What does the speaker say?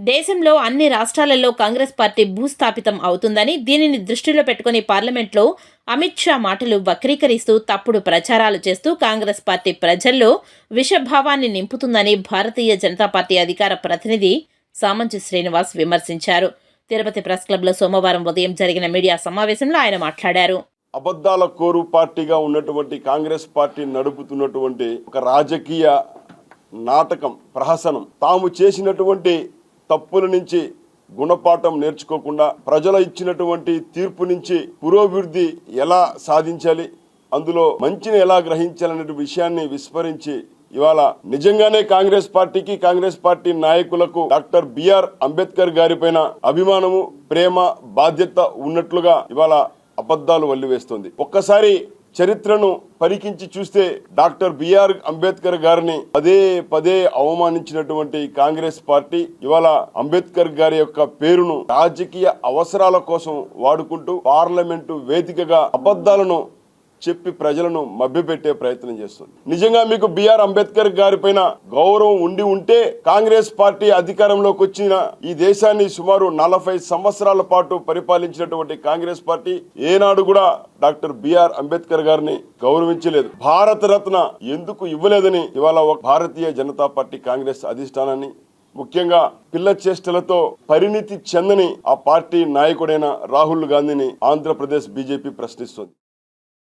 దేశంలో అన్ని రాష్ట్రాలలో కాంగ్రెస్ పార్టీ భూస్థాపితం అవుతుందని, దీనిని దృష్టిలో పెట్టుకుని పార్లమెంట్లో అమిత్ షా మాటలు వక్రీకరిస్తూ తప్పుడు ప్రచారాలు చేస్తూ కాంగ్రెస్ పార్టీ ప్రజల్లో విషభావాన్ని నింపుతుందని భారతీయ జనతా పార్టీ అధికార ప్రతినిధి సామంచి శ్రీనివాస్ విమర్శించారు. తిరుపతి ప్రెస్ క్లబ్లో సోమవారం ఉదయం జరిగిన మీడియా సమావేశంలో ఆయన మాట్లాడారు. అబద్ధాల కోరు పార్టీగా ఉన్నటువంటి కాంగ్రెస్ పార్టీ నడుపుతున్నటువంటి ఒక రాజకీయ నాటకం, ప్రహసనం, తాము చేసినటువంటి తప్పుల నుంచి గుణపాఠం నేర్చుకోకుండా ప్రజలు ఇచ్చినటువంటి తీర్పు నుంచి పురోభివృద్ధి ఎలా సాధించాలి, అందులో మంచిని ఎలా గ్రహించాలనే విషయాన్ని విస్మరించి ఇవాళ నిజంగానే కాంగ్రెస్ పార్టీకి, కాంగ్రెస్ పార్టీ నాయకులకు డాక్టర్ బిఆర్ అంబేద్కర్ గారి పైన అభిమానము, ప్రేమ, బాధ్యత ఉన్నట్లుగా ఇవాళ అబద్ధాలు వల్లివేస్తుంది. ఒక్కసారి చరిత్రను పరికించి చూస్తే డాక్టర్ బిఆర్ అంబేద్కర్ గారిని పదే పదే అవమానించినటువంటి కాంగ్రెస్ పార్టీ ఇవాళ అంబేద్కర్ గారి యొక్క పేరును రాజకీయ అవసరాల కోసం వాడుకుంటూ పార్లమెంటు వేదికగా అబద్ధాలను చెప్పి ప్రజలను మభ్యపెట్టే ప్రయత్నం చేస్తుంది. నిజంగా మీకు బిఆర్ అంబేద్కర్ గారి పైన గౌరవం ఉంటే కాంగ్రెస్ పార్టీ అధికారంలోకి వచ్చిన ఈ దేశాన్ని సుమారు 40 సంవత్సరాల పాటు పరిపాలించినటువంటి కాంగ్రెస్ పార్టీ ఏనాడు కూడా డాక్టర్ బిఆర్ అంబేద్కర్ గారిని గౌరవించలేదు. భారత రత్న ఎందుకు ఇవ్వలేదని ఇవాళ భారతీయ జనతా పార్టీ కాంగ్రెస్ అధిష్టానాన్ని, ముఖ్యంగా పిల్ల చేష్టలతో పరిణితి చెందని ఆ పార్టీ నాయకుడైన రాహుల్ గాంధీని ఆంధ్రప్రదేశ్ బీజేపీ ప్రశ్నిస్తుంది.